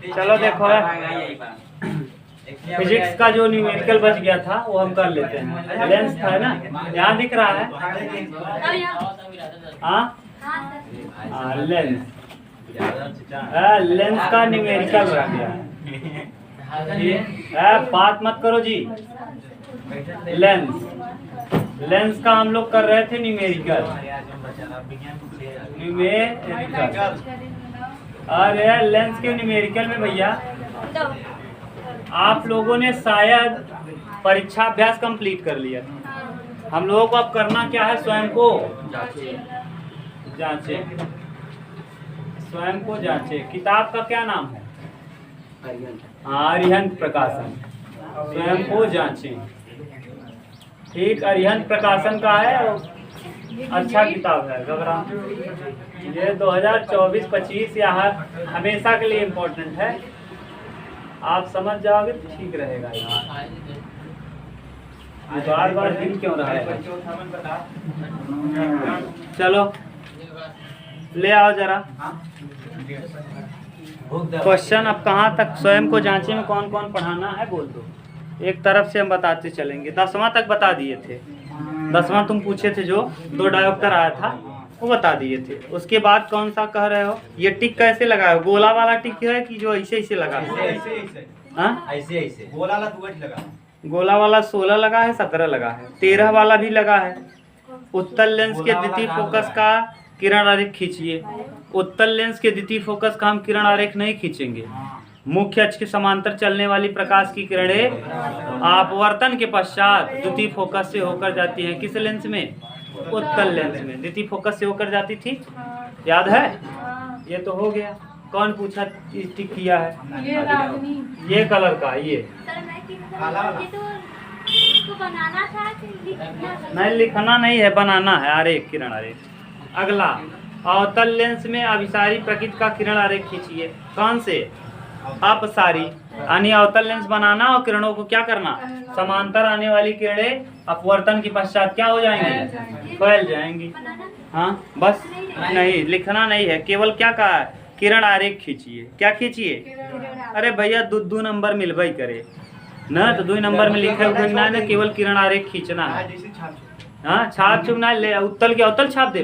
चलो देखो फिजिक्स का जो न्यूमेरिकल बच गया था वो हम कर लेते हैं। लेंस था ना, यहाँ दिख रहा है। हाँ लेंस, लेंस का न्यूमेरिकल रह गया है। बात मत करो जी। लेंस का हम लोग कर रहे थे न्यूमेरिकल। अरे लेंस के न्यूमेरिकल में भैया आप लोगों ने शायद परीक्षा अभ्यास कंप्लीट कर लिया। हम लोगों को अब करना क्या है, स्वयं को जांचे। स्वयं को जांचे। किताब का क्या नाम है? अरिहंत प्रकाशन। स्वयं को जांचे। ठीक, अरिहंत प्रकाशन का है, अच्छा किताब है। घबरा ये 2024-25 यहाँ हमेशा के लिए इम्पोर्टेंट है। आप समझ जाओगे तो ठीक रहेगा। बार बार दिन क्यों रहा है? चलो ले आओ जरा क्वेश्चन। अब कहाँ तक स्वयं को जांचे में कौन कौन पढ़ाना है बोल दो। एक तरफ से हम बताते चलेंगे। 10वां तक बता दिए थे। 10वां तुम पूछे थे, जो 2 डायोप्टर आया था वो बता दिए थे। उसके बाद कौन सा कह रहे हो? ये टिक कैसे लगाए हो? गोला वाला टिक है कि जो ऐसे ऐसे लगा है? ऐसे गोला वाला 16 लगा है, 17 लगा है, 13 वाला भी लगा है। उत्तल लेंस के द्वितीय फोकस का किरण आरेख खींचिए। उत्तल लेंस के द्वितीय फोकस का हम किरण आरेख नहीं खींचेंगे। मुख्य अक्ष के समांतर चलने वाली प्रकाश की किरणें अपवर्तन के पश्चात द्वितीय फोकस से होकर जाती हैं। किस लेंस में? उत्तल लेंस में। द्वितीय फोकस से होकर जाती थी, याद है? ये तो हो गया। कौन पूछा टिक किया है? ये कलर का, ये नहीं लिखना नहीं है, बनाना है आरेख, किरण आरेख। अगला, अवतल लेंस में अभिसारी प्रकृति का किरण आरेख खींचिए। कौन से? अपसारी। यानी अवतल लेंस बनाना और किरणों को क्या करना? समांतर आने वाली किरणें अपवर्तन के पश्चात क्या हो जाएंगी? फैल जाएंगी। हाँ बस, नहीं लिखना नहीं है, केवल क्या कहा है? किरण आरेख खींचिए। क्या खींचिए? अरे भैया 2 नंबर मिलवा ही करे ना, तो 2 नंबर में लिखे हुए ना, केवल किरण आरेख खींचना है। हाँ छाप चुपना ले, उत्तल के अवतल छाप दे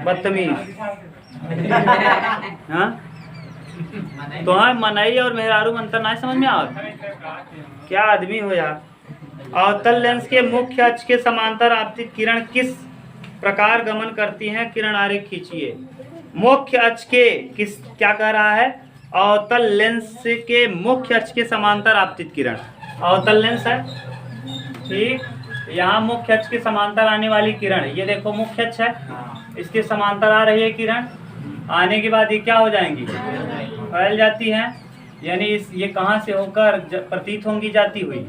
बदतमीज। हाँ तो हाँ, मनाई और मेहरारू मंत्र ना समझ में आओ। क्या आदमी हो यार। अवतल लेंस के मुख्य अक्ष के समांतर आपतित किरण किस प्रकार गमन करती हैं? किरण आरेख खींचिए। मुख्य अक्ष के किस, क्या कह रहा है? अवतल लेंस के मुख्य अक्ष के समांतर आपतित किरण। अवतल लेंस है, ठीक। यहाँ मुख्य अक्ष के समांतर आने वाली किरण, ये देखो मुख्य अक्ष है, इसके समांतर आ रही है किरण। आने के बाद ये क्या हो जाएंगी? फैल जाती हैं। यानी ये कहाँ से होकर प्रतीत होंगी? जाती हुई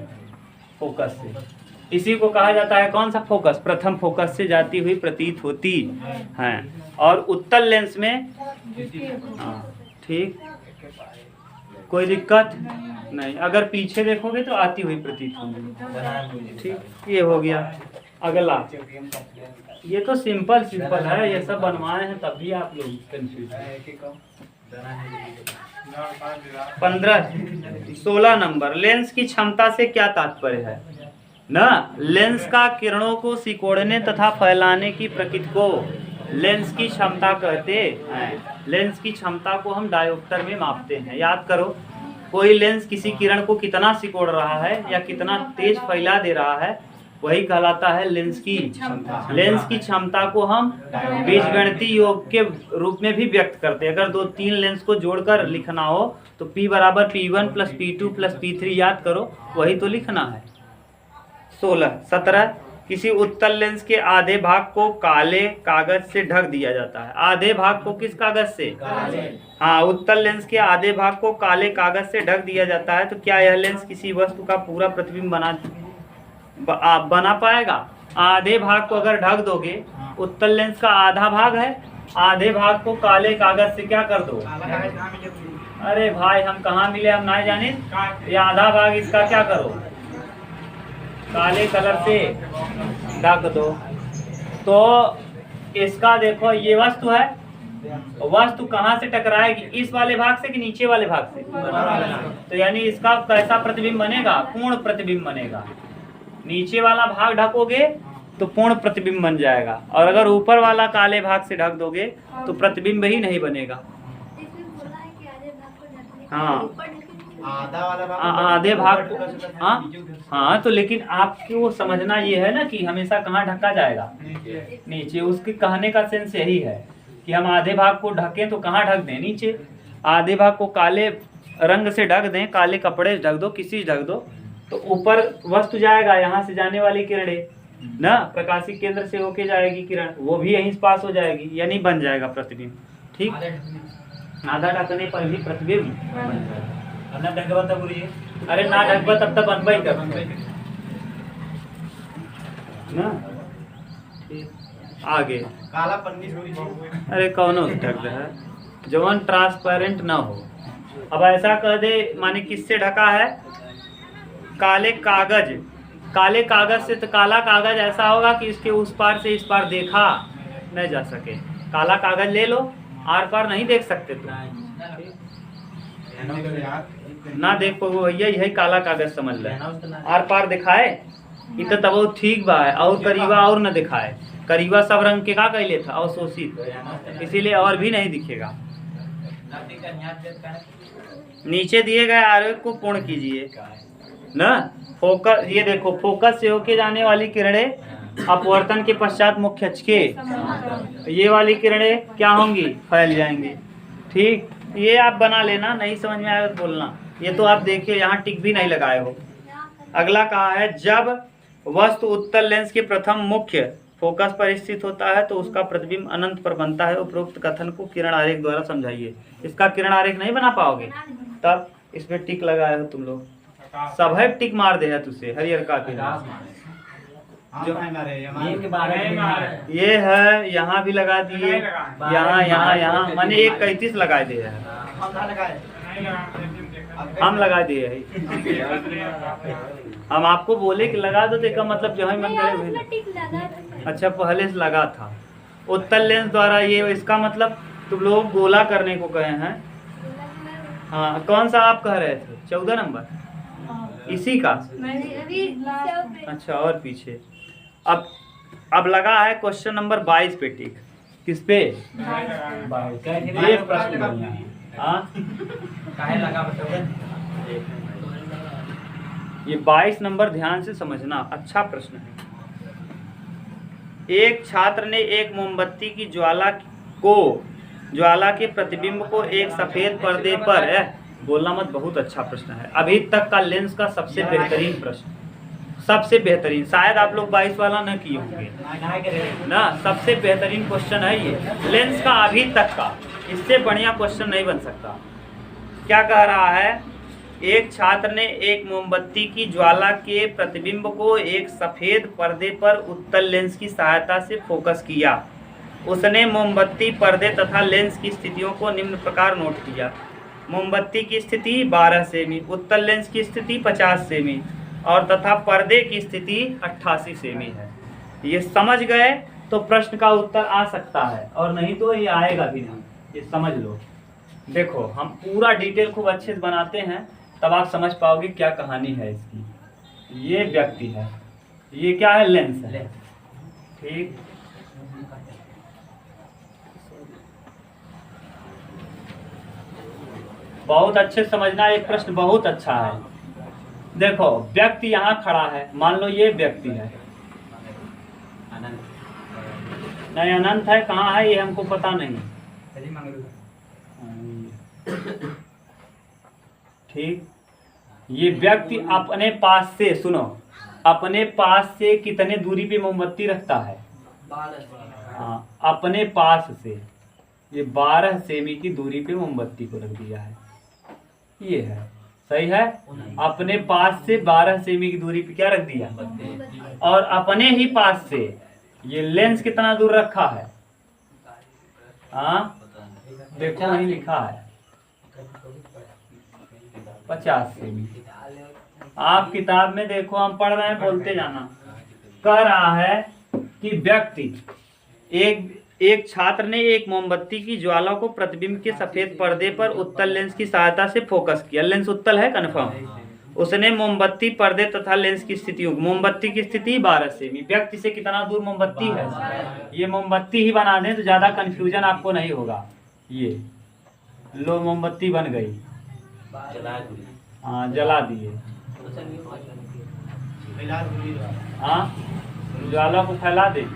फोकस से। इसी को कहा जाता है कौन सा फोकस? प्रथम फोकस से जाती हुई प्रतीत होती हैं। और उत्तल लेंस में, ठीक, कोई दिक्कत नहीं। अगर पीछे देखोगे तो आती हुई प्रतीत होंगी, ठीक। ये हो गया। अगला, ये तो सिंपल है, ये सब बनवाए हैं तब भी आप लोग कंफ्यूज हैं। 16 नंबर, लेंस की क्षमता से क्या तात्पर्य है? ना, लेंस का किरणों को सिकोड़ने तथा फैलाने की प्रकृति को लेंस की क्षमता कहते हैं। लेंस की क्षमता को हम डायोप्टर में मापते हैं। याद करो, कोई लेंस किसी किरण को कितना सिकोड़ रहा है या कितना तेज फैला दे रहा है, वही कहलाता है लेंस की क्षमता। लेंस की क्षमता को हम बीजगणितीय योग के रूप में भी व्यक्त करते हैं। अगर 2-3 लेंस को जोड़कर लिखना हो तो P = P1 + P2 + P3 याद करो, वही तो लिखना है। 17 किसी उत्तल लेंस के आधे भाग को काले कागज से ढक दिया जाता है। आधे भाग को किस कागज से? हाँ, उत्तल लेंस के आधे भाग को काले कागज से ढक दिया जाता है। तो क्या यह लेंस किसी वस्तु का पूरा प्रतिबिंब बना पाएगा? आधे भाग को अगर ढक दोगे, उत्तल लेंस का आधा भाग है, आधे भाग को काले कागज से क्या कर दो? अरे भाई हम कहाँ मिले, हम ना जाने। ये आधा भाग इसका क्या करो? काले कलर से ढक दो। तो इसका देखो, ये वस्तु है, वस्तु कहाँ से टकराएगी, इस वाले भाग से कि नीचे वाले भाग से? तो यानी इसका कैसा प्रतिबिंब बनेगा? पूर्ण प्रतिबिंब बनेगा। नीचे वाला भाग ढकोगे तो पूर्ण प्रतिबिंब बन जाएगा, और अगर ऊपर वाला काले भाग से ढक दोगे तो प्रतिबिंब ही नहीं बनेगा। हाँ, आधे भाग। हाँ, तो लेकिन आपको समझना ये है ना कि हमेशा कहाँ ढका जाएगा? नीचे। उसके कहने का सेंस यही है कि हम आधे भाग को ढकें तो कहाँ ढक दें? नीचे। आधे भाग को काले रंग से ढक दें, काले कपड़े ढक दो, किसी ढक दो, तो ऊपर वस्तु जाएगा, यहाँ से जाने वाली किरणें ना प्रकाशिक केंद्र से होके जाएगी किरण, वो भी यहीं पास हो जाएगी, यानी बन जाएगा प्रतिबिंब। ठीक, आधा ढकने पर भी प्रतिबिंब बन जाएगा। अरे ना ढकबा तब तक बनबा ही कर ना। आगे काला पन्नी छोड़ी। अरे कौनो ढक है जवन ट्रांसपेरेंट ना हो। अब ऐसा कह दे, माने किससे ढका है? काले कागज। काले कागज से, तो काला कागज ऐसा होगा कि इसके उस पार से इस पार देखा नहीं जा सके। काला कागज ले लो, आर पार नहीं देख सकते तो ना देखो, वो यही काला कागज समझ ले। आर पार दिखाए इत तब ठीक बा है, और करीबा और न दिखाए। करीबा सब रंग के का कैले था अवशोषित, इसीलिए और भी नहीं दिखेगा। नीचे दिए गए आरेख को पूर्ण कीजिए ना। फोकस, ये देखो, फोकस से होके जाने वाली किरणें अपवर्तन के पश्चात मुख्य अक्ष के, ये वाली किरणें क्या होंगी? फैल जाएंगी। ठीक, ये आप बना लेना, नहीं समझ में आया तो बोलना। ये तो आप देखिए, यहाँ टिक भी नहीं लगाए हो। अगला कहा है, जब वस्तु उत्तल लेंस के प्रथम मुख्य फोकस पर स्थित होता है तो उसका प्रतिबिंब अनंत पर बनता है। उपरोक्त कथन को किरण आरेख द्वारा समझाइए। इसका किरण आरेख नहीं बना पाओगे, तब इसमें टिक लगाए हो तुम लोग। सब है टिक मार दे है तुझसे हरियर का ये है, यहाँ भी लगा दिए, यहाँ यहाँ यहाँ, माने 1:31 लगा दिए है। हम लगा दिए है। हम आपको बोले कि लगा दो, देखा मतलब जो है मन करे। अच्छा, पहले से लगा था। उत्तल लेंस द्वारा, ये इसका मतलब तुम लोग गोला करने को कहे हैं। हाँ, कौन सा आप कह रहे थे? 14 नंबर इसी का। अच्छा, और पीछे। अब लगा है क्वेश्चन नंबर 22 पे टिक। किस पे? 22। ये प्रश्न बढ़िया है। हाँ, ये 22 नंबर ध्यान से समझना, अच्छा प्रश्न है। एक छात्र ने एक मोमबत्ती की ज्वाला के प्रतिबिंब को एक सफेद पर्दे पर, बोलना मत, बहुत अच्छा प्रश्न है। अभी तक का लेंस का सबसे बेहतरीन प्रश्न, सबसे बेहतरीन। शायद आप लोग 22 वाला न किए होंगे ना, सबसे बेहतरीन क्वेश्चन है ये लेंस का अभी तक का। इससे बढ़िया क्वेश्चन नहीं बन सकता। क्या कह रहा है? एक छात्र ने एक मोमबत्ती की ज्वाला के प्रतिबिंब को एक सफेद पर्दे पर उत्तल लेंस की सहायता से फोकस किया। उसने मोमबत्ती, पर्दे तथा लेंस की स्थितियों को निम्न प्रकार नोट किया। मोमबत्ती की स्थिति 12 सेमी, उत्तल लेंस की स्थिति 50 सेमी और तथा पर्दे की स्थिति 88 सेमी है। ये समझ गए तो प्रश्न का उत्तर आ सकता है, और नहीं तो ये आएगा भी नहीं। ये समझ लो। देखो, हम पूरा डिटेल खूब अच्छे से बनाते हैं, तब आप समझ पाओगे क्या कहानी है इसकी। ये व्यक्ति है, ये क्या है? लेंस है। ठीक, बहुत अच्छे समझना। एक प्रश्न बहुत अच्छा है। देखो, व्यक्ति यहाँ खड़ा है, मान लो ये व्यक्ति है। नहीं, अनंत है, कहाँ है ये हमको पता नहीं। ठीक, ये व्यक्ति अपने पास से, सुनो, अपने पास से कितने दूरी पे मोमबत्ती रखता है? हाँ, अपने पास से ये 12 सेमी की दूरी पे मोमबत्ती को रख दिया है। ये है, सही है। अपने पास से 12 सेमी की दूरी पे क्या रख दिया? और अपने ही पास से ये लेंस कितना दूर रखा है? हाँ, देखो वहीं लिखा है 50 सेमी। आप किताब में देखो, हम पढ़ रहे हैं, बोलते जाना। कह रहा है कि व्यक्ति एक छात्र ने एक मोमबत्ती की ज्वाला को प्रतिबिंब के सफेद पर्दे पर उत्तल लेंस की सहायता से फोकस किया। लेंस उत्तल है कन्फर्म। उसने मोमबत्ती पर्दे तथा लेंस की स्थितियों, मोमबत्ती की स्थिति 12 सेमी, व्यक्ति से कितना दूर मोमबत्ती है, ये मोमबत्ती ही बना दें तो ज्यादा कंफ्यूजन आपको नहीं होगा। ये लो मोमबत्ती बन गई, हाँ जला दिए, हाँ ज्वाला को फैला दें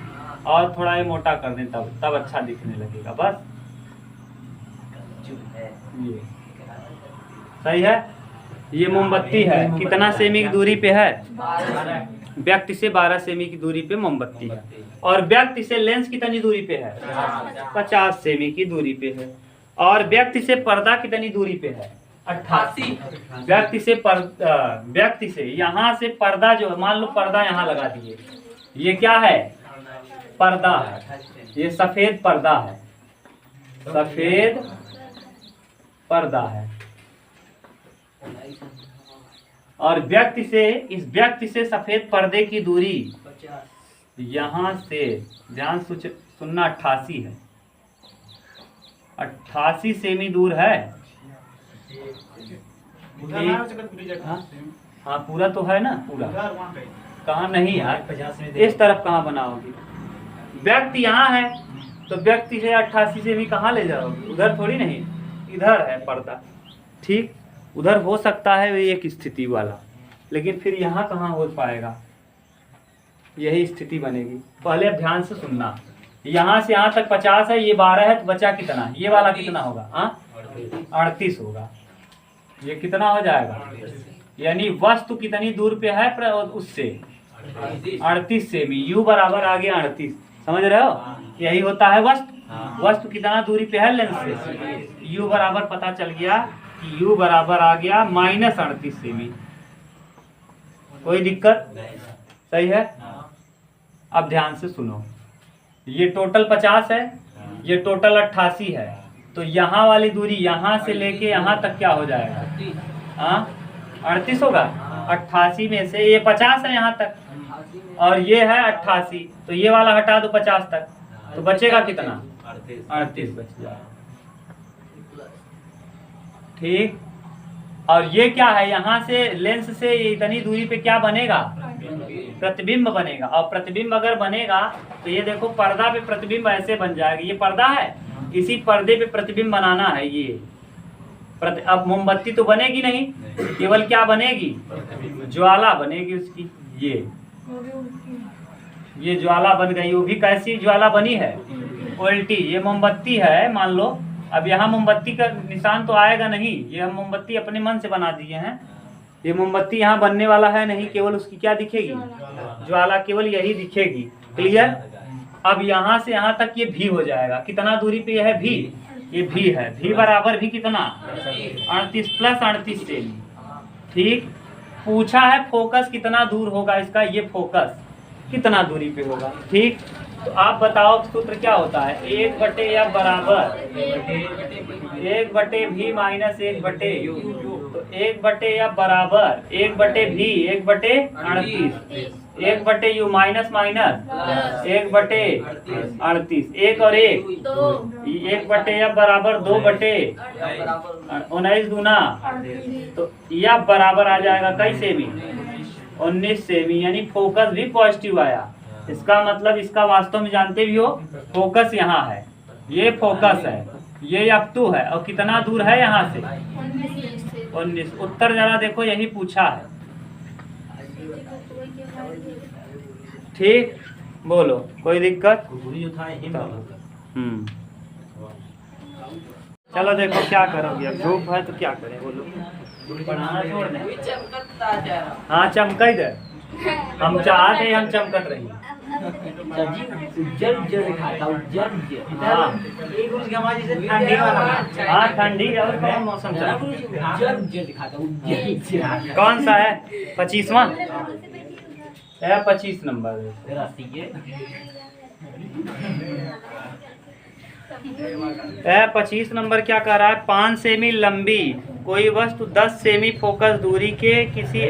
और थोड़ा ये मोटा कर दें, तब अच्छा दिखने लगेगा। बस ये सही है। ये मोमबत्ती है, कितना सेमी की दूरी पे है, व्यक्ति से 12 सेमी की दूरी पे मोमबत्ती है। और व्यक्ति से लेंस कितनी दूरी पे है, 50 सेमी की दूरी पे है। और व्यक्ति से पर्दा कितनी दूरी पे है, 88। व्यक्ति से यहाँ से पर्दा जो, मान लो पर्दा यहाँ लगा दिए, ये क्या है, पर्दा है, ये सफेद पर्दा है, सफेद पर्दा है। और व्यक्ति से, इस व्यक्ति से सफेद पर्दे की दूरी यहाँ से, ध्यान सुनना, 88 है, 88 सेमी दूर है। हाँ पूरा तो है ना, पूरा कहाँ नहीं यार, इस तरफ कहाँ बनाओगे, व्यक्ति यहाँ है तो व्यक्ति से 88 सेमी कहाँ ले जाओगे, उधर थोड़ी नहीं, इधर है पर्दा, ठीक, उधर हो सकता है एक स्थिति वाला, लेकिन फिर यहाँ कहाँ हो पाएगा, यही स्थिति बनेगी। पहले अब ध्यान से सुनना, यहाँ से यहाँ तक 50 है, ये 12 है, तो बचा कितना, ये वाला कितना होगा, हाँ 38 होगा। ये कितना हो जाएगा, यानी वस्तु कितनी दूर पे है उससे, 38 सेमी, यू बराबर आ गया 38, समझ रहे हो, यही होता है वस्तु। वस्तु कितना दूरी पे है लेंस से, यू बराबर पता चल गया कि यू बराबर आ गया -38 सेमी। कोई दिक्कत, सही है। अब ध्यान से सुनो, ये टोटल 50 है, ये टोटल 88 है, तो यहाँ वाली दूरी यहाँ से लेके यहाँ तक क्या हो जाएगा, हाँ 38 होगा। 88 में से ये 50 है यहाँ तक, और ये है 88, तो ये वाला हटा दो 50 तक, तो बचेगा कितना, 38 बच जाएगा, ठीक। और ये क्या है, यहाँ से लेंस से इतनी दूरी पे क्या बनेगा, प्रतिबिंब बनेगा। और प्रतिबिंब अगर बनेगा तो ये देखो पर्दा पे प्रतिबिंब ऐसे बन जाएगा, ये पर्दा है, इसी पर्दे पे प्रतिबिंब बनाना है ये। अब मोमबत्ती तो बनेगी नहीं, केवल क्या बनेगी, ज्वाला बनेगी उसकी। ये ज्वाला बन गई, वो भी कैसी ज्वाला बनी है, उल्टी। ये मोमबत्ती है मान लो, अब यहाँ मोमबत्ती का निशान तो आएगा नहीं, ये हम मोमबत्ती अपने मन से बना दिए हैं। ये मोमबत्ती यहाँ बनने वाला है नहीं, केवल उसकी क्या दिखेगी, ज्वाला, केवल यही दिखेगी। क्लियर। अब यहाँ से यहाँ तक ये भी हो जाएगा, कितना दूरी पे है भी, ये भी है, भी बराबर भी कितना 38 + 38 सेमी, ठीक। पूछा है फोकस कितना दूर होगा इसका, ये फोकस कितना दूरी पे होगा, ठीक। तो आप बताओ सूत्र क्या होता है, 1/f बराबर 1/v - 1/u, तो 1/f बराबर 1/v 1/38, 1/u माइनस 1/38, 1 और 1, 1/f बराबर 2/19 दूना, तो यह बराबर आ जाएगा कई सेमी, 19 सेमी, यानी फोकस भी पॉजिटिव आया। इसका मतलब इसका वास्तव में जानते भी हो, फोकस यहाँ है, ये फोकस है, ये F2 है, और कितना दूर है यहाँ से 19। उत्तर जरा देखो, यही पूछा है, ठीक। बोलो कोई दिक्कत, चलो देखो क्या करोगे, अब धूप है तो क्या करें, बोलो पढ़ाना छोड़ दें। हाँ चमका ही दे, हम चाहते हम चमकत रही, उज्जल दिखाता, उज्जल हाँ ठंडी वाला, हाँ ठंडी और कौन मौसम चल, उज्जल दिखाता, उज्जल कौन सा है, 25वां है, 25 नंबर है। 25 नंबर क्या कह रहा है, 5 सेमी लंबी कोई वस्तु 10 सेमी फोकस दूरी के किसी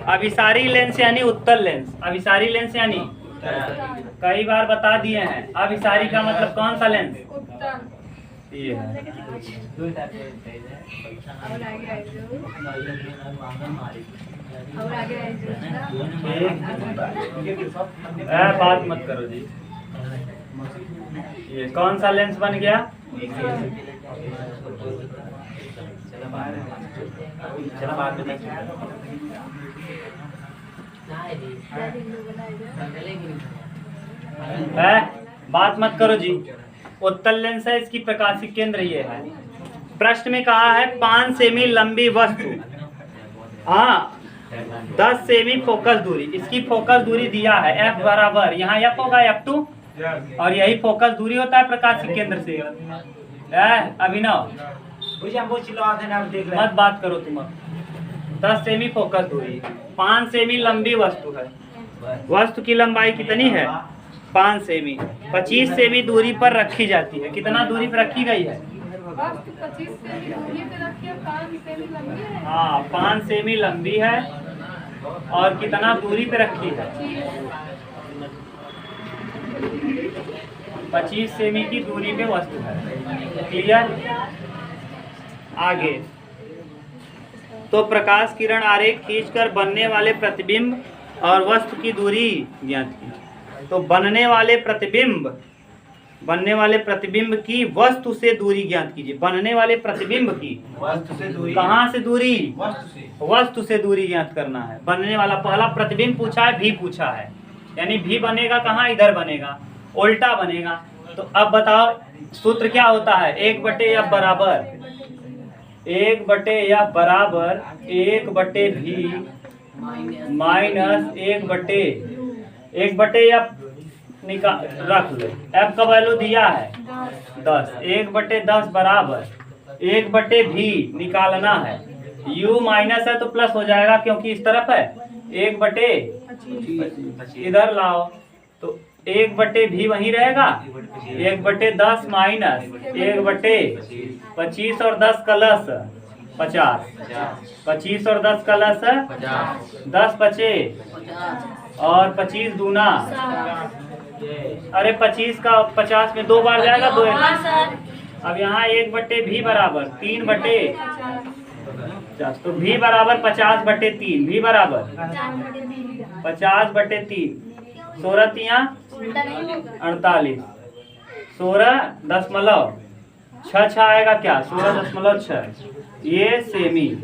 अभिसारी लेंस यानी उत्तल लेंस, अभिसारी लेंस यानी कई बार बता दिए हैं। अब इशारी का मतलब कौन सा लेंस? ये है। बात मत करो जी। ये कौन सा लेंस बन गया? बात मत करो जी। उत्तल लेंस है, इसकी प्रकाशिक केंद्र ये है। प्रश्न में कहा है 5 सेमी लंबी वस्तु, हाँ 10 सेमी फोकस दूरी। इसकी फोकस दूरी दिया है f बराबर, यहाँ f होगा f2 और यही फोकस दूरी होता है प्रकाशिक केंद्र से। अभिनव मत बात करो तुम। 10 सेमी फोकस दूरी, 5 सेमी लंबी वस्तु है। वस्तु की लंबाई कितनी है? 5 सेमी। 25 सेमी दूरी पर रखी जाती है। कितना दूरी पर रखी गई है? 25 सेमी दूरी पे रखी है, 5 सेमी लंबी है। हाँ 5 सेमी लंबी है और कितना दूरी पे रखी है? 25 सेमी की दूरी पे वस्तु है। क्लियर? आगे तो प्रकाश किरण आरेख खींचकर बनने वाले प्रतिबिंब और वस्तु की दूरी ज्ञात की। तो बनने वाले प्रतिबिंब की वस्तु से दूरी ज्ञात कीजिए। बनने वाले प्रतिबिंब की वस्तु से दूरी, कहाँ से दूरी? वस्तु से दूरी ज्ञात करना है। बनने वाला पहला प्रतिबिंब पूछा है, भी पूछा है, यानी भी बनेगा कहाँ? इधर बनेगा, उल्टा बनेगा। तो अब बताओ सूत्र क्या होता है? 1/f बराबर 1/f बराबर 1/v माइनस 1/f निकाल रख लो। f का वैल्यू दिया है 10। 1/10 बराबर 1/v निकालना है। u माइनस है तो प्लस हो जाएगा क्योंकि इस तरफ है। 1/, इधर लाओ तो 1/v वहीं रहेगा। 1/10 माइनस 1/25 और 10 का लस 50। 25 और 10 का लस 10 बचे और 25 दूना, अरे 25 का 50 में 2 बार जाएगा, 2 अब यहाँ 1/v बराबर 3/50। तो v बराबर 50/3। v बराबर 50/3। 16 48। 16.6 आएगा क्या? 16.6। ये सेमी,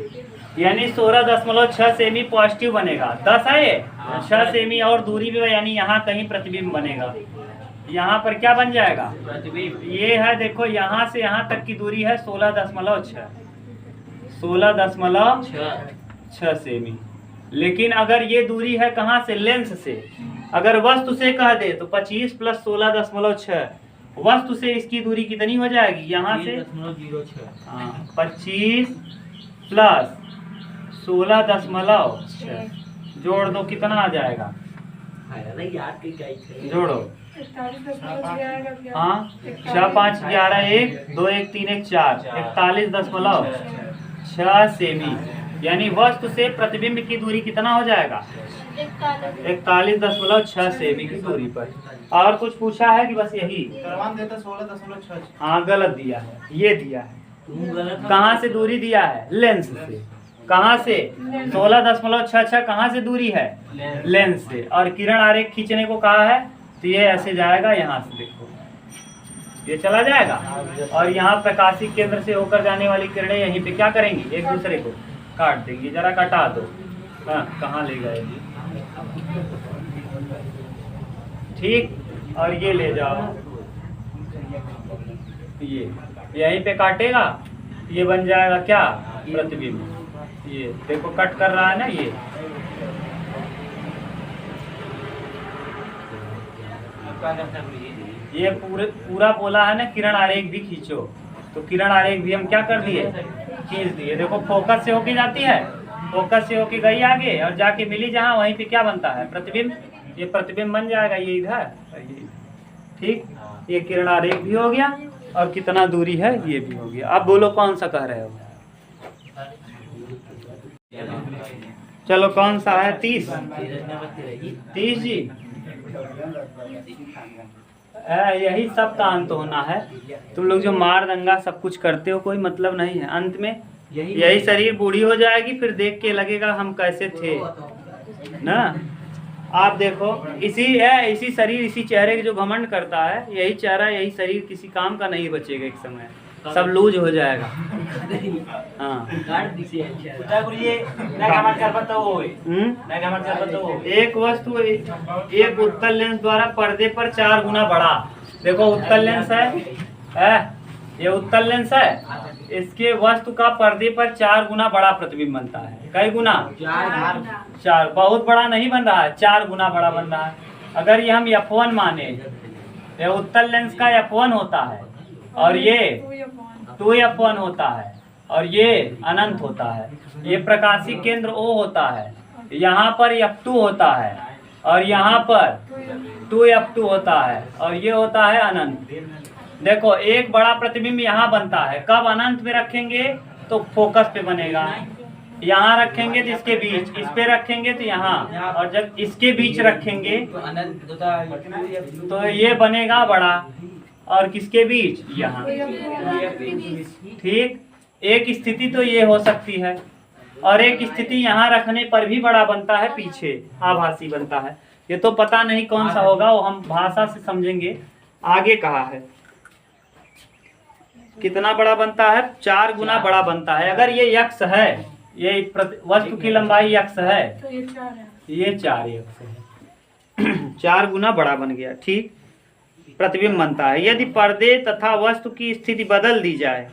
यानी 16.6 सेमी पॉजिटिव बनेगा। 10 है ये, 6 सेमी और दूरी भी, यानी यहाँ कहीं प्रतिबिंब बनेगा। यहाँ पर क्या बन जाएगा? प्रतिबिंब। ये है, देखो यहाँ से यहाँ तक की दूरी है 16.6 16.6 सेमी। लेकिन अगर ये दूरी है कहाँ से? लेंस से। अगर वस्तु से कह दे तो 25 प्लस 16.6, वस्तु से इसकी दूरी कितनी हो जाएगी? यहाँ से 25 प्लस 16.6 जोड़ दो, कितना आ जाएगा? जोड़ो। 41.6 हाँ 6 5 11 1 2 1 3 1 4 41.6 सेमी। यानी वस्तु से प्रतिबिंब की दूरी कितना हो जाएगा? 41.6 सेमी की दूरी पर। और कुछ पूछा है कि बस यही? 16.6। हाँ गलत दिया है, ये दिया है। कहाँ से दूरी दिया है? लेंस से। कहाँ से? 16.66 कहाँ से दूरी है? लेंस से। और किरण आरेख खींचने को कहा है तो ये ऐसे जाएगा, यहाँ से देखो ये चला जाएगा और यहाँ प्रकाशिक केंद्र से होकर जाने वाली किरणें यहीं पे क्या करेंगी? एक दूसरे को काट देंगी। जरा कटा दो। हाँ कहाँ ले जाएगी? ठीक, और ये ले जाओ, ये यहीं पे काटेगा, ये बन जाएगा क्या? प्रतिबिंब। ये देखो कट कर रहा है ना, ये पूरा बोला है ना किरण आरेख भी खींचो। तो किरण आरेख भी हम क्या कर दिए? खींच दिए। देखो फोकस से होके जाती है, फोकस से होके गई आगे और जाके मिली जहाँ, वहीं पे क्या बनता है? प्रतिबिंब। ये प्रतिबिंब बन जाएगा, ये इधर। ठीक, ये किरण आरेख भी हो गया और कितना दूरी है ये भी हो गया। अब बोलो कौन सा कह रहे हो? चलो कौन सा है? 30 जी। यही सब का अंत होना है। तुम लोग जो मार दंगा सब कुछ करते हो कोई मतलब नहीं है। अंत में यही शरीर बूढ़ी हो जाएगी, फिर देख के लगेगा हम कैसे थे ना। आप देखो इसी शरीर इसी चेहरे के जो घमंड करता है, यही चेहरा यही शरीर किसी काम का नहीं बचेगा, एक समय सब लूज हो जाएगा। हाँ एक वस्तु एक उत्तल लेंस द्वारा पर्दे पर 4 गुना बड़ा। देखो उत्तल लेंस है ये उत्तल लेंस है, इसके वस्तु का पर्दे पर 4 गुना बड़ा प्रतिबिंब बनता है। कई गुना? 4। बहुत बड़ा नहीं बन रहा है, 4 गुना बड़ा बन रहा है। अगर ये हम F1 माने, ये उत्तल लेंस का F1 होता है और ये 2F1 होता है और ये अनंत होता है। ये प्रकाशी केंद्र O होता है, यहाँ पर F2 होता है और यहाँ पर 2F2 होता है और ये होता है अनंत। देखो एक बड़ा प्रतिबिंब यहाँ बनता है, कब अनंत में रखेंगे तो फोकस पे बनेगा, यहाँ रखेंगे तो इसके बीच, इस पे रखेंगे तो यहाँ, और जब इसके बीच रखेंगे तो ये बनेगा बड़ा, और किसके बीच? यहाँ। ठीक, एक स्थिति तो ये हो सकती है और एक स्थिति यहाँ रखने पर भी बड़ा बनता है, पीछे आभासी बनता है। ये तो पता नहीं कौन सा होगा, वो हम भाषा से समझेंगे। आगे कहा है कितना बड़ा बनता है? 4 गुना बड़ा बनता है। अगर ये यक्ष है, ये वस्तु की लंबाई यक्ष है, तो ये 4 है, ये 4 यक्ष है। 4 गुना बड़ा बन गया। ठीक, प्रतिबिंब बनता है। यदि पर्दे तथा वस्तु की स्थिति बदल दी जाए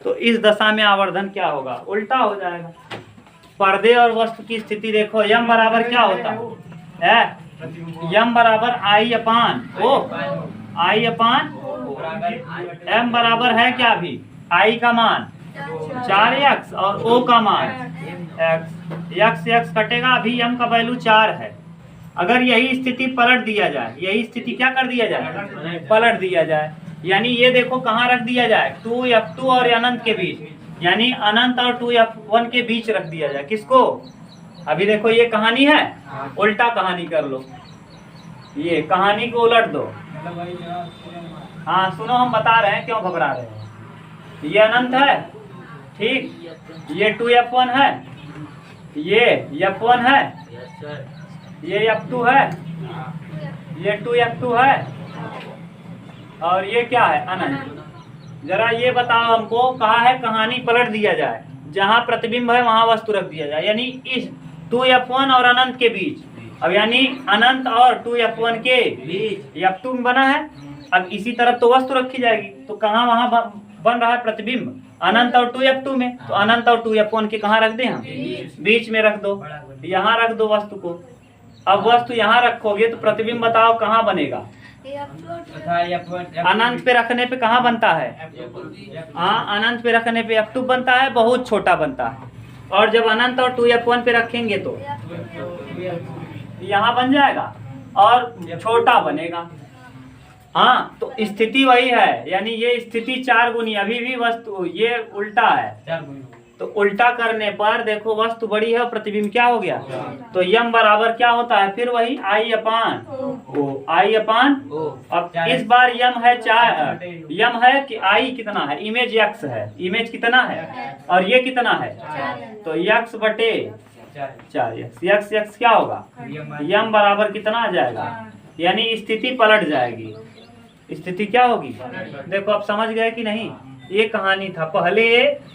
तो इस दशा में आवर्धन क्या होगा? उल्टा हो जाएगा। पर्दे और वस्तु की स्थिति देखो, यम बराबर क्या होता है? यम बराबर I upon O, I upon M बराबर है क्या? भी I का मान 4x और O का मान x। x कटेगा, अभी m का वैल्यू 4 है। अगर यही स्थिति पलट दिया जाए, यही स्थिति क्या कर दिया जाए? पलट दिया जाए। यानी ये देखो कहाँ रख दिया जाए? 2F2 और अनंत के बीच, यानी अनंत और 2F1 के बीच रख दिया जाए। किसको? अभी देखो ये कहानी है, उल्टा कहानी कर लो, ये कहानी को उलट दो। हाँ सुनो, हम बता रहे हैं क्यों घबरा रहे हैं। ये अनंत है, ठीक, ये 2F1 है, ये F1 है, ये F2 है, ये 2F2 है और ये क्या है? अनंत। जरा ये बताओ हमको, कहा है कहानी पलट दिया जाए, जहां प्रतिबिंब है वहां वस्तु रख दिया जाए, यानी इस 2F1 और अनंत के बीच। अब यानी अनंत और 2F1 के बीच F2 में बना है, अब इसी तरफ तो वस्तु रखी जाएगी, तो कहाँ वहां बन रहा है प्रतिबिंब? अनंत और 2F2 में। तो अनंत और 2F1 के कहाँ रख दें हम? बीच में रख दो, यहाँ रख दो वस्तु को। अब वस्तु यहाँ रखोगे तो प्रतिबिंब बताओ कहाँ बनेगा? अनंत पे रखने पे कहाँ बनता है? हाँ, अनंत पे रखने पे F2 बनता है, बहुत छोटा बनता है। और जब अनंत और 2F1 पे रखेंगे तो यहाँ बन जाएगा और छोटा बनेगा। हाँ, तो स्थिति वही है, यानी ये स्थिति 4 गुनी, अभी भी वस्तु ये उल्टा है। तो उल्टा करने पर देखो वस्तु बड़ी है और प्रतिबिंब क्या हो गया? तो यम बराबर क्या होता है? फिर वही I upon O, I upon O। अब इस बार यम है 4, यम है कि I कितना है? इमेज x है, इमेज कितना है और ये कितना है? तो x बटे 4x, x क्या होगा? यम बराबर कितना आ जाएगा? यानी स्थिति पलट जाएगी। स्थिति क्या होगी? देखो अब समझ गए कि नहीं? ये कहानी था, पहले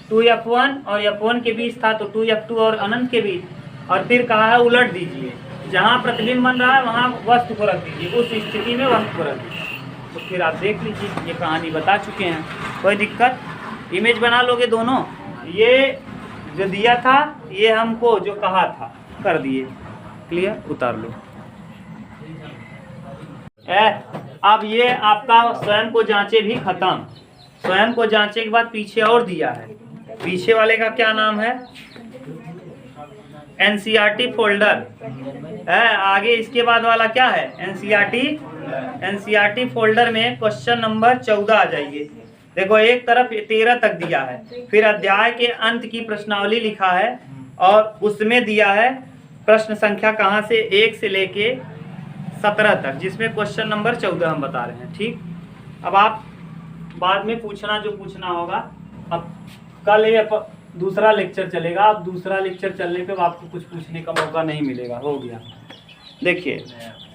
2F1 और F1 के बीच था, तो 2F2 और अनंत के बीच, और फिर कहा है उलट दीजिए, जहाँ प्रतिबिंब बन रहा है वहाँ वस्तु को रख दीजिए, उस स्थिति में वस्तु को रख दीजिए। तो फिर आप देख लीजिए, ये कहानी बता चुके हैं, कोई दिक्कत? इमेज बना लोगे दोनों। ये जो दिया था, ये हमको जो कहा था कर दिए, क्लियर? उतार लो। अब ये आपका स्वयं को जांचे भी खत्म। स्वयं को जांचे के बाद पीछे और दिया है, पीछे वाले का क्या नाम है? NCERT फोल्डर है। आगे इसके बाद वाला क्या है? NCERT फोल्डर में क्वेश्चन नंबर 14 आ जाइए। देखो एक तरफ 13 तक दिया है, फिर अध्याय के अंत की प्रश्नावली लिखा है और उसमें दिया है प्रश्न संख्या कहाँ से 1 से लेके 17 तक, जिसमें क्वेश्चन नंबर 14 हम बता रहे हैं। ठीक, अब आप बाद में पूछना जो पूछना होगा। अब कल ये दूसरा लेक्चर चलेगा, अब दूसरा लेक्चर चलने पे आपको कुछ पूछने का मौका नहीं मिलेगा। हो गया। देखिए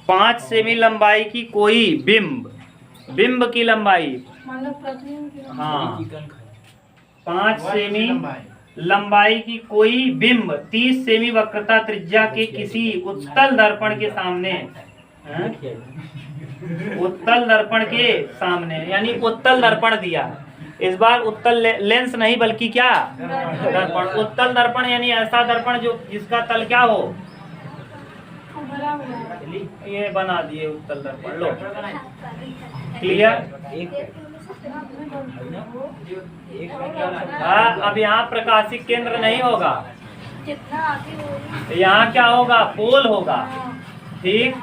5 सेमी लंबाई की कोई बिंब की लंबाई, मतलब प्रतिबिंब की हाँ 5 सेमी लंबाई की कोई बिंब 30 सेमी वक्रता त्रिज्या के किसी उत्तल दर्पण के सामने, उत्तल दर्पण के सामने, यानी उत्तल दर्पण दिया है। इस बार उत्तल लेंस नहीं बल्कि क्या, दर्पण। उत्तल दर्पण यानी ऐसा दर्पण जो जिसका तल क्या हो, भरा हुआ है। ये बना दिए उत्तल दर्पण। लो क्लियर। हाँ, अब यहाँ प्रकाशिक केंद्र नहीं होगा, यहाँ क्या होगा, पोल होगा। ठीक,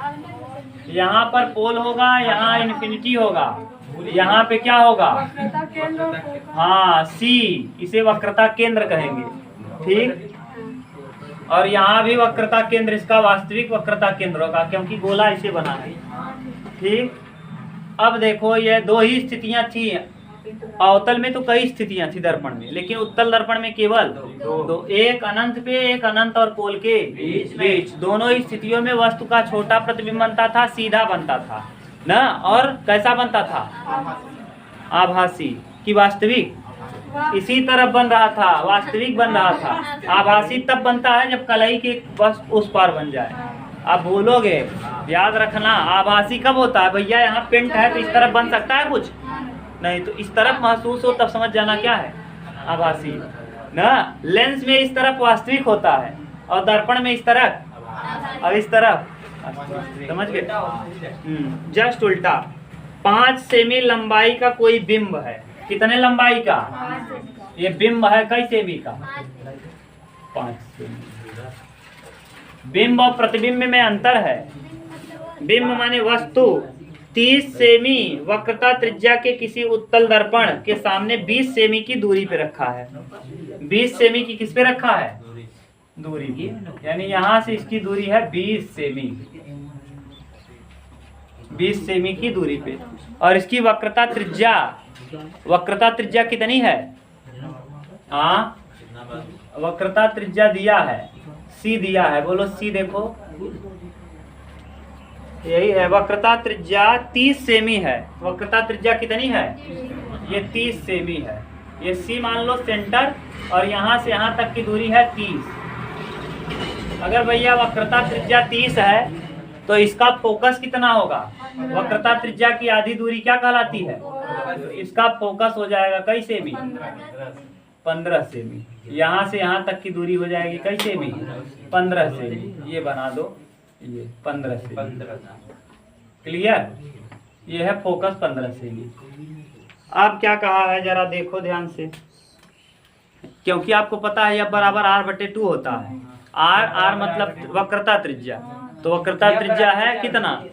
यहाँ पर पोल होगा, यहाँ इन्फिनिटी होगा, यहाँ पे क्या होगा, वक्रता केंद्र और फोकस। हाँ सी, इसे वक्रता केंद्र कहेंगे। ठीक, और यहाँ भी वक्रता केंद्र, इसका वास्तविक वक्रता केंद्र होगा क्योंकि गोला इसे बना है। ठीक, अब देखो ये दो ही स्थितियां थी, अवतल में तो कई स्थितियां थी दर्पण में, लेकिन उत्तल दर्पण में केवल दो, एक अनंत पे, एक अनंत और पोल के बीच। दोनों ही स्थितियों में वस्तु का छोटा प्रतिबिंब बनता था, सीधा बनता था ना, और कैसा बनता था, आभासी की वास्तविक इसी तरफ बन रहा था, वास्तविक बन रहा था। आभासी तब बनता है जब कलाई के बस उस पार बन जाए। आप बोलोगे, याद रखना, आभासी कब होता है भैया, यहाँ पेंट है तो इस तरफ बन सकता है कुछ नहीं, तो इस तरफ महसूस हो तब समझ जाना क्या है, आभासी ना। लेंस में इस तरफ वास्तविक होता है और दर्पण में इस तरफ और इस तरफ, समझ गए। जस्ट उल्टा। 5 सेमी लंबाई का कोई बिंब है, कितने लंबाई का, ये बिंब है कई सेमी का, 5 सेमी। बिंब और प्रतिबिंब में अंतर है। बिंब माने वस्तु 30 सेमी वक्रता त्रिज्या के किसी उत्तल दर्पण के सामने 20 सेमी की दूरी पे रखा है। 20 सेमी की किस पे रखा है, दूरी की, यानी यहाँ से इसकी दूरी है 20 सेमी, 20 सेमी की दूरी पे। और इसकी वक्रता त्रिज्या कितनी है, हाँ वक्रता त्रिज्या दिया है, सी दिया है, बोलो सी। देखो यही है, वक्रता त्रिज्या 30 सेमी है। वक्रता त्रिज्या कितनी है, ये 30 सेमी है। ये सी मान लो सेंटर, और यहाँ से यहाँ तक की दूरी है 30। अगर भैया वक्रता त्रिज्या 30 है तो इसका फोकस कितना होगा, वक्रता त्रिज्या की आधी दूरी क्या कहलाती है, तो इसका फोकस हो जाएगा कई सेमी, 15 सेमी। यहाँ से यहाँ तक की दूरी हो जाएगी कई सेमी, 15 सेमी। ये बना दो, ये 15 सेमी। क्लियर, ये है फोकस 15 सेमी। अब क्या कहा है जरा देखो ध्यान से, क्योंकि आपको पता है यह बराबर r/2 होता है। r मतलब वक्रता त्रिज्या, तो वक्रता त्रिज्या है कितना,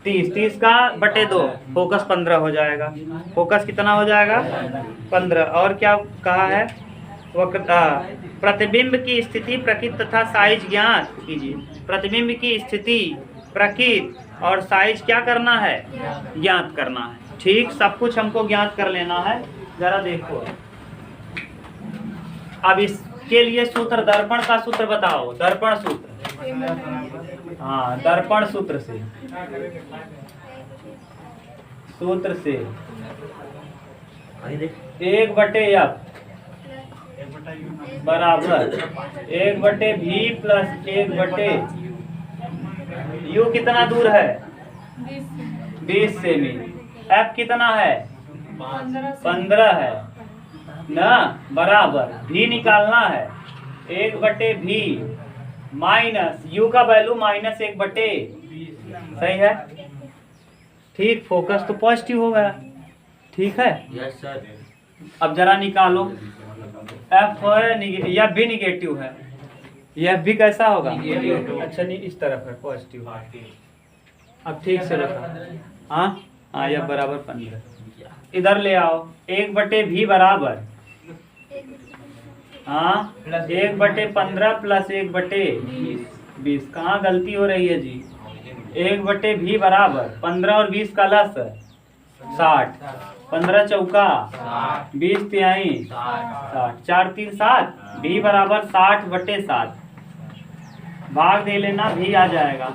30 का बटे 2, फोकस 15 हो जाएगा। फोकस कितना हो जाएगा, 15। और क्या कहा है, वक्रता प्रतिबिंब की स्थिति, प्रकृति तथा साइज ज्ञात कीजिए। प्रतिबिंब की स्थिति, प्रकृति और साइज क्या करना है, ज्ञात करना है। ठीक, सब कुछ हमको ज्ञात कर लेना है। जरा देखो, अब इसके लिए सूत्र, दर्पण का सूत्र बताओ, दर्पण सूत्र। हाँ, दर्पण सूत्र से, सूत्र से 1/f बराबर 1/v प्लस 1/u। कितना दूर है, 20 सेमी। f कितना है, 15 है ना, बराबर v निकालना है 1/v माइनस u का वैल्यू -1/20। सही है। ठीक, फोकस तो पॉजिटिव हो गया। ठीक है, यस सर। अब जरा निकालो, f है या भी निगेटिव है, यह भी कैसा होगा, अच्छा नहीं इस तरफ है पॉजिटिव। अब ठीक से रखा, हाँ यह बराबर 15। इधर ले आओ, 1/v बराबर, हाँ 1/15 प्लस 1/20। कहाँ गलती हो रही है जी, 1/v बराबर 15 और 20 का लस 60, 15 चौका 20 तिहाई 60, 4 3 7, v बराबर 60/7। भाग दे लेना, v आ जाएगा।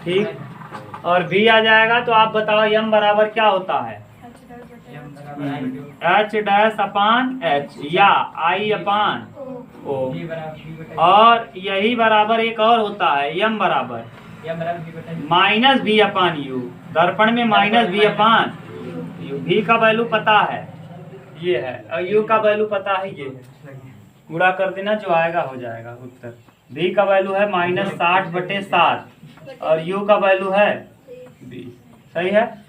ठीक, और v आ जाएगा तो आप बताओ m बराबर क्या होता है? h डैश अपान h या i अपान o, और यही बराबर एक और होता है m बराबर माइनस v अपान u। दर्पण में माइनस v अपान u, v का वैल्यू पता है ये है और u का वैल्यू पता है ये है। गुणा कर देना, जो आएगा हो जाएगा उत्तर। v का वैल्यू है -60/7 और u का वैल्यू है 20। सही है।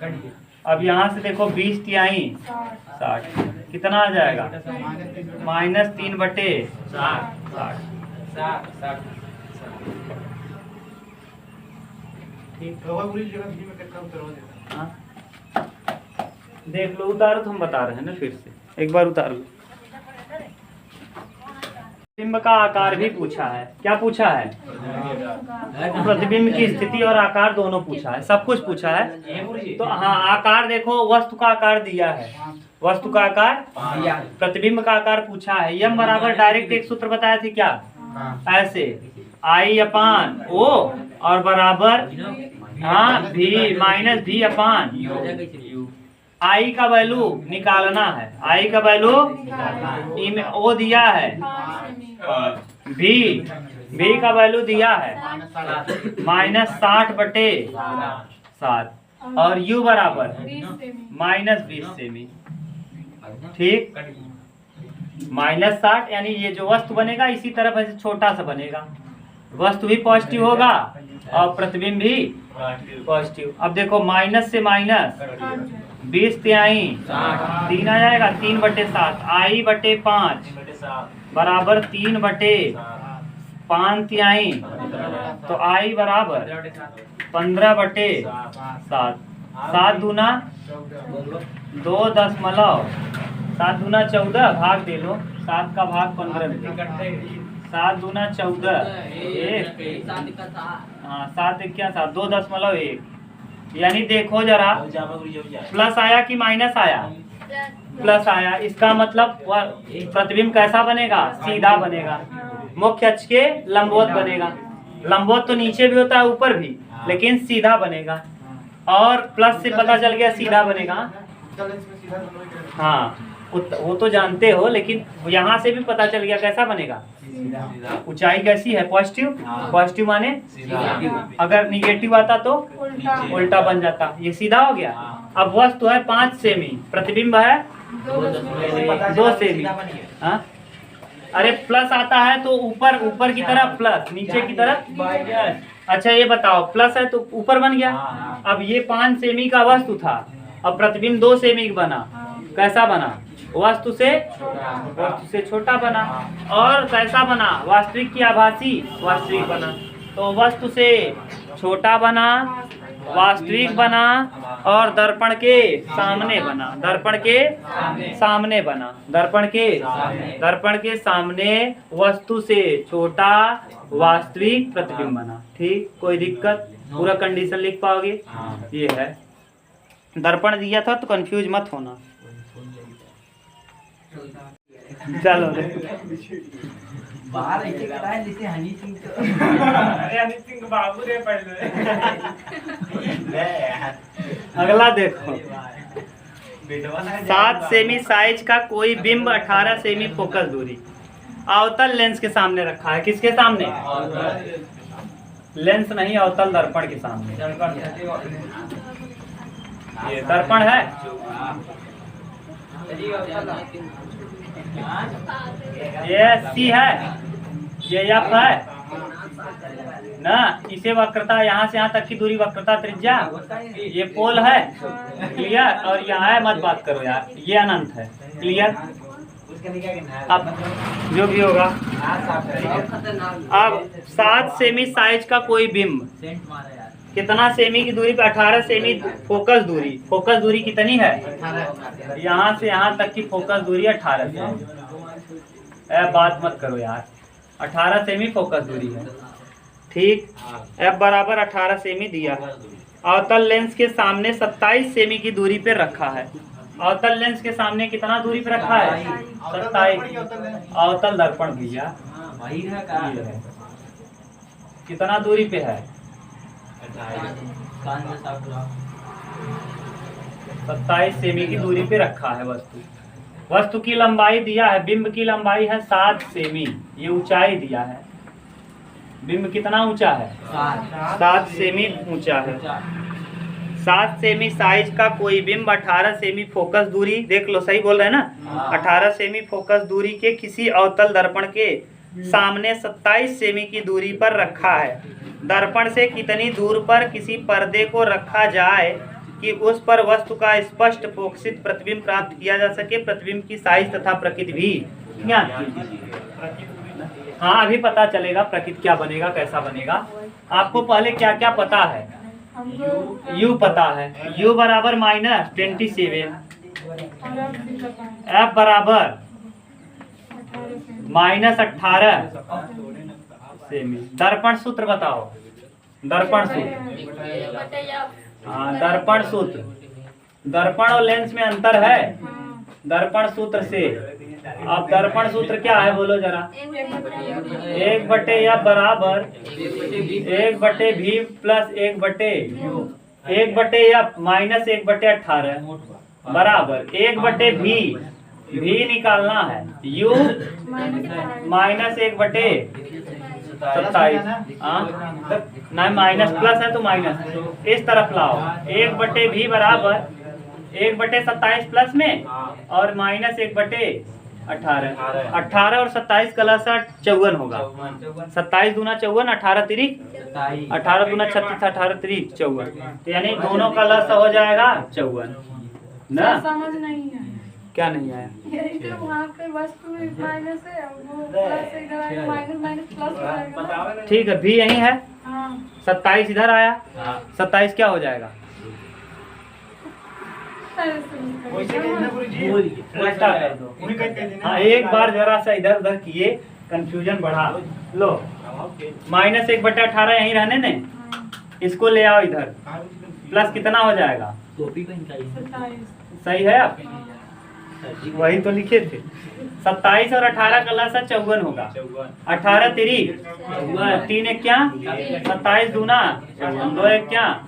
अब यहाँ से देखो 20 तिहाई 60, कितना आ जाएगा? -3/60। ठीक, हाँ देख लो, उतारो तो हम बता रहे हैं ना, फिर से एक बार उतार लो। प्रतिबिंब का आकार भी पूछा है। क्या पूछा है? प्रतिबिंब की स्थिति और आकार दोनों पूछा है, सब कुछ पूछा है। तो हाँ, आकार देखो, वस्तु का आकार दिया है, वस्तु का आकार, प्रतिबिंब का आकार पूछा है। यम बराबर डायरेक्ट एक सूत्र बताया थे क्या? ऐसे I अपान O और बराबर हाँ v minus v upon u। I का वैल्यू निकालना है, I का वैल्यू में O दिया है, v का वैल्यू दिया है -60/7 और u बराबर -20 सेमी। ठीक, -60 यानी ये जो वस्तु बनेगा इसी तरफ ऐसे छोटा सा बनेगा, वस्तु भी पॉजिटिव होगा और प्रतिबिंब भी पॉजिटिव। अब देखो माइनस से माइनस 20 तिहाई 3 आ जाएगा, 3/7 I/5 बराबर 3/5 तिहाई, तो I बराबर 15/7। 7 दूना 14, भाग दे लो, 7 का भाग 15 में, 7 दूना 14, 7 क्या 7, 2.1। यानी देखो जरा, प्लस आया कि माइनस आया? प्लस आया। इसका मतलब प्रतिबिंब कैसा बनेगा? सीधा बनेगा, मुख्य अक्ष के लंबवत बनेगा। लंबवत तो नीचे भी होता है ऊपर भी, लेकिन सीधा बनेगा। और प्लस से पता चल गया सीधा बनेगा। हाँ वो तो जानते हो, लेकिन यहाँ से भी पता चल गया कैसा बनेगा। ऊंचाई कैसी है? पॉजिटिव। पॉजिटिव माने अगर निगेटिव आता तो उल्टा बन जाता। ये सीधा हो गया। अब वस्तु है 5 सेमी, प्रतिबिंब है 2 सेमी। हाँ, अरे प्लस आता है तो ऊपर की तरफ प्लस, नीचे की तरफ। अच्छा ये बताओ, प्लस है तो ऊपर बन गया। अब ये 5 सेमी का वस्तु था, अब प्रतिबिंब 2 सेमी का बना। कैसा बना? वस्तु से छोटा बना। और कैसा बना? वास्तविक की आभासी वास्तविक बना। तो वस्तु से छोटा बना, वास्तविक बना और दर्पण के सामने बना। दर्पण के सामने बना, दर्पण के सामने वस्तु से छोटा वास्तविक प्रतिबिंब बना। ठीक, कोई दिक्कत? पूरा कंडीशन लिख पाओगे? ये है। दर्पण दिया था तो कंफ्यूज मत होना। चलो अगला देखो, 7 सेमी साइज का कोई बिंब 18 सेमी फोकस दूरी अवतल लेंस के सामने रखा है। किसके सामने? लेंस नहीं, अवतल दर्पण के सामने। ये दर्पण है, ये सी है, ये एफ है ना। इसे वक्रता, यहाँ से यहाँ तक की दूरी वक्रता त्रिज्या, ये पोल है। क्लियर? और यहाँ है, मत बात करो यार, ये अनंत है। क्लियर? अब जो भी होगा। अब 7 सेमी साइज का कोई बिंब कितना सेमी की दूरी पे? 18 सेमी फोकस दूरी। फोकस दूरी कितनी है? यहाँ से यहाँ तक की फोकस दूरी 18 सेमी। बात मत करो यार, 18 सेमी फोकस दूरी है। ठीक। F बराबर 18 सेमी दिया है। अवतल लेंस के सामने 27 सेमी की दूरी पे रखा है। अवतल लेंस के सामने कितना दूरी पे रखा है? 27। अवतल दर्पण भैया ये है। कितना दूरी पे है? 27 सेमी की दूरी पे रखा है वस्तु। वस्तु की लंबाई दिया है, बिंब की लंबाई है 7 सेमी। ये ऊंचाई दिया है। बिंब कितना ऊंचा है? 7 सेमी ऊंचा है। 7 सेमी साइज का कोई बिंब 18 सेमी फोकस दूरी, देख लो सही बोल रहे हैं ना, 18 सेमी फोकस दूरी के किसी अवतल दर्पण के सामने 27 सेमी की दूरी पर रखा है। दर्पण से कितनी दूर पर किसी पर्दे को रखा जाए कि उस पर वस्तु का स्पष्ट फोकसित प्रतिबिंब प्राप्त किया जा सके। प्रतिबिंब की साइज तथा प्रकृति भी ज्ञात कीजिए। हाँ, अभी पता चलेगा प्रकृति क्या बनेगा, कैसा बनेगा। आपको पहले क्या क्या पता है? U पता है। U बराबर -27। F बराबर -18 सेमी। दर्पण सूत्र बताओ। दर्पण सूत्र, हाँ दर्पण सूत्र। दर्पण और लेंस में अंतर है दर्पण सूत्र से। अब दर्पण सूत्र क्या है बोलो जरा? 1/F बराबर 1/V प्लस 1/F -1/18 बराबर 1/V। V निकालना है। U -1/27। नहीं, माइनस प्लस है तो माइनस इस तरफ लाओ। 1/V बराबर 1/27 प्लस में और -1/18। 18 और 27 का लसा 54 होगा। 27 दूना 54, 18 तिरिक 18 दूना 36, 18 तिरिक 54। तो यानी दोनों का लसा हो जाएगा 54 ना। समझ नहीं है क्या नहीं आया? यही जो वहाँ पे वस्तु माइनस है, वो प्लस इधर माइनस प्लस हो जाएगा। ठीक है, भी यही है। हाँ 27 इधर आया, 27 क्या हो जाएगा? उल्टा कर दो। हाँ, एक बार जरा सा इधर उधर किए, कंफ्यूजन बढ़ा लो। -1/18 यहीं रहने ने, इसको ले आओ इधर। प्लस कितना हो जाएगा? सही है आप? वही तो लिखे थे। 27 और 18 का लसा 54 होगा। 18 तिरिक 3 एक क्या 27 दूना 2 एक क्या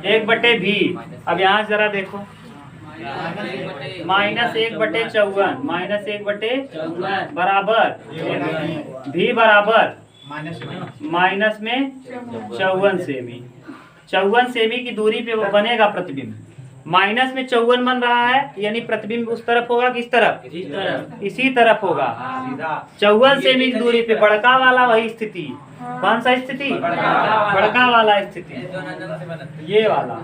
1/V। अब यहाँ जरा देखो, -1/54 -1/54 बराबर V बराबर माइनस में 54 सेमी। 54 सेमी की दूरी पे वो बनेगा प्रतिबिंब। माइनस में 54 बन रहा है, यानी प्रतिबिंब उस तरफ होगा कि इस तरफ? इसी तरफ होगा। 54 सेमी की दूरी पे बड़का वाला वही स्थिति। कौन सा स्थिति? बड़का वाला स्थिति, ये वाला।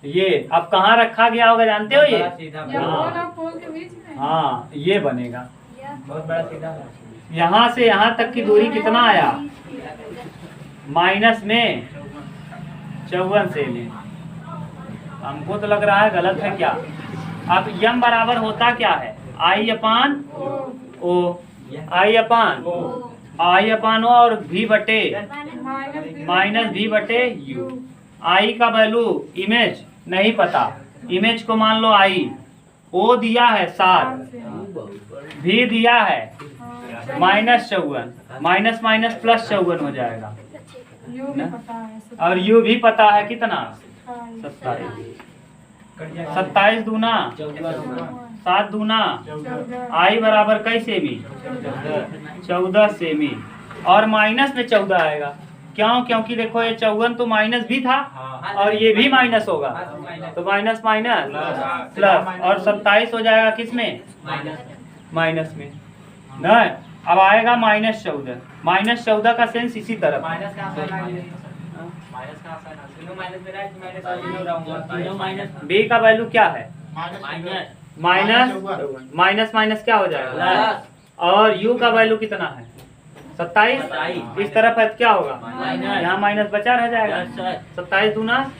ये अब कहाँ रखा गया होगा जानते हो? ये हाँ, ये बनेगा। यहाँ से यहाँ तक की दूरी कितना आया? माइनस में 54 सेमी। हमको तो लग रहा है गलत है क्या? अब यम बराबर होता क्या है? I/O और V/, -V/U। I का वैल्यू इमेज नहीं पता, इमेज को मान लो I। O दिया है 7, V दिया है -54, माइनस माइनस प्लस 54 हो जाएगा। और U भी पता है कितना? 27 दूना 7 दूना I बराबर कई सेमी? 14 सेमी। और माइनस में 14 आएगा। क्यों? क्योंकि देखो ये 54 तो माइनस भी था और ये भी माइनस होगा, तो माइनस माइनस प्लस, और 27 हो जाएगा किस में? माइनस में। नहीं, अब आएगा -14। -14 का सेंस इसी तरफ। बी का वैल्यू क्या है? माइनस माइनस क्या हो जाएगा? और यू का वैल्यू कितना है? 27। इस तरफ है क्या होगा? यहाँ माइनस बचा रह जाएगा। 27 दूना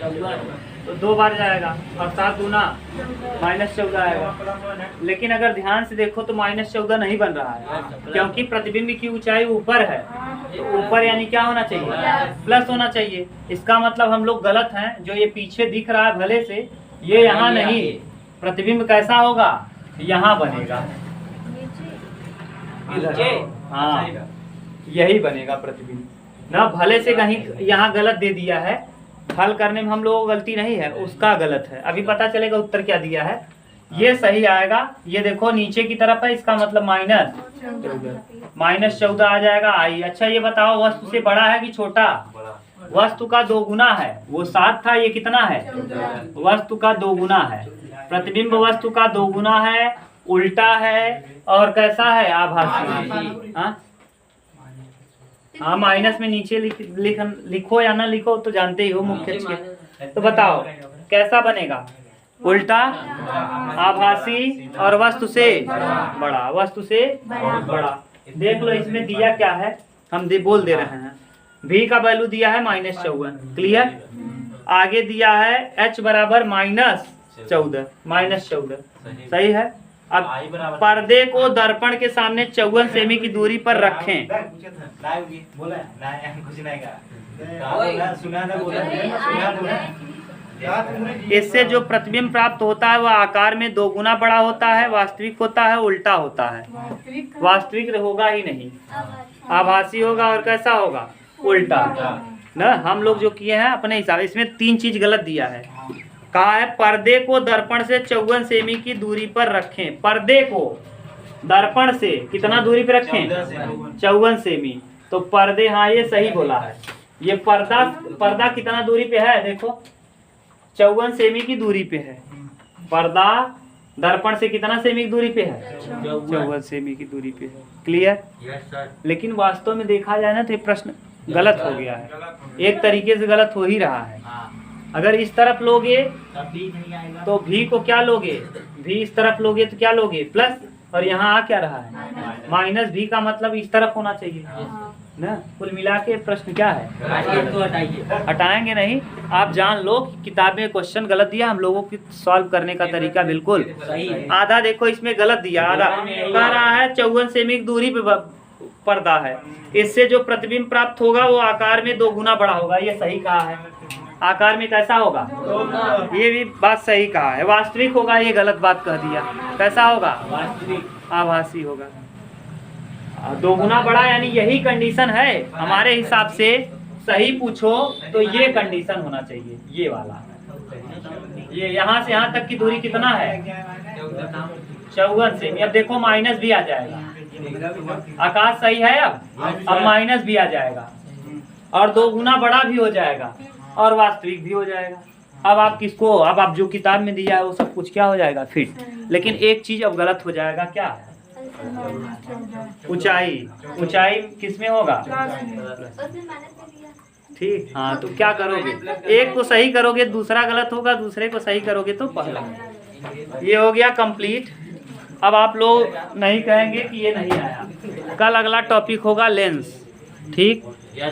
तो 2 बार जाएगा और 7 दूना -14 आएगा। लेकिन अगर ध्यान से देखो तो -14 नहीं बन रहा है, क्योंकि प्रतिबिंब की ऊंचाई ऊपर है, तो ऊपर यानी क्या होना चाहिए, प्लस होना चाहिए। इसका मतलब हम लोग गलत हैं। जो ये पीछे दिख रहा है भले से, ये यहाँ नहीं, प्रतिबिंब कैसा होगा, यहाँ बनेगा। हाँ, यही बनेगा प्रतिबिंब ना। भले से कहीं यहाँ गलत दे दिया है, हल करने में हम लोगों को गलती नहीं है, उसका गलत है। अभी पता चलेगा उत्तर क्या दिया है। ये सही आएगा। ये देखो नीचे की तरफ है, इसका मतलब -14 आ जाएगा आई। अच्छा ये बताओ, वस्तु से बड़ा है कि छोटा? वस्तु का 2 गुना है। वो 7 था, ये कितना है, वस्तु का 2 गुना है। प्रतिबिंब वस्तु का 2 गुना है, उल्टा है और कैसा है, आभासी। हाँ माइनस में नीचे लिखो या ना लिखो तो जानते ही हो मुख्य छेद। तो बताओ कैसा बनेगा, उल्टा, आभासी और वस्तु से बड़ा, वस्तु से बड़ा। देख लो इसमें दिया क्या है, हम बोल दे रहे हैं। v का वैल्यू दिया है -54, क्लियर। आगे दिया है h बराबर -14, सही है। अब पर्दे को दर्पण के सामने 54 सेमी की दूरी पर रखें। इससे जो प्रतिबिंब प्राप्त होता है वह आकार में 2 गुना बड़ा होता है, वास्तविक होता है, उल्टा होता है। वास्तविक होगा ही नहीं, आभासी होगा और कैसा होगा, उल्टा ना। हम लोग जो किए हैं अपने हिसाब, इसमें 3 चीज गलत दिया है। कहा है पर्दे को दर्पण से 54 सेमी की दूरी पर रखें। पर्दे को दर्पण से कितना दूरी पर रखें, 54 सेमी। तो पर्दे, हाँ ये सही बोला है। ये पर्दा कितना दूरी पे है, देखो 54 सेमी की दूरी पे है। पर्दा दर्पण से कितना सेमी की दूरी पे है, 54 सेमी की दूरी पे है, क्लियर। लेकिन वास्तव में देखा जाए ना तो ये प्रश्न गलत हो गया है, एक तरीके से गलत हो ही रहा है। अगर इस तरफ लोगे तो v को क्या लोगे, v इस तरफ लोगे तो क्या लोगे, प्लस, और यहाँ आ क्या रहा है, माइनस। v का मतलब इस तरफ होना चाहिए ना। कुल मिला के प्रश्न क्या है, हटाएंगे नहीं। आप जान लो कि किताब में क्वेश्चन गलत दिया, हम लोगों की सॉल्व करने का तरीका बिल्कुल आधा देखो इसमें गलत दिया। आधा कह रहा है 54 सेमी की दूरी पे पर्दा है, इससे जो प्रतिबिंब प्राप्त होगा वो आकार में 2 गुना बड़ा होगा। ये सही कहा है। आकार में कैसा होगा, ये भी बात सही कहा है। वास्तविक होगा, ये गलत बात कह दिया। कैसा होगा, आभासी होगा। 2 गुना बड़ा यानी यही कंडीशन है हमारे हिसाब से। सही पूछो तो ये कंडीशन होना चाहिए, ये वाला। ये यहाँ से यहाँ तक की दूरी कितना है, 54 सेमी। अब देखो माइनस भी आ जाएगा, आकाश सही है। अब माइनस भी आ जाएगा और 2 गुना बड़ा भी हो जाएगा और वास्तविक भी हो जाएगा। अब आप किसको, अब आप जो किताब में दिया है वो सब कुछ क्या हो जाएगा, फिट। लेकिन एक चीज अब गलत हो जाएगा, क्या, ऊंचाई। ऊंचाई किसमें होगा, ठीक। हाँ तो क्या करोगे, एक को सही करोगे दूसरा गलत होगा, दूसरे को सही करोगे तो पहला। ये हो गया कंप्लीट। अब आप लोग नहीं कहेंगे कि ये नहीं आया। कल अगला टॉपिक होगा लेंस, ठीक।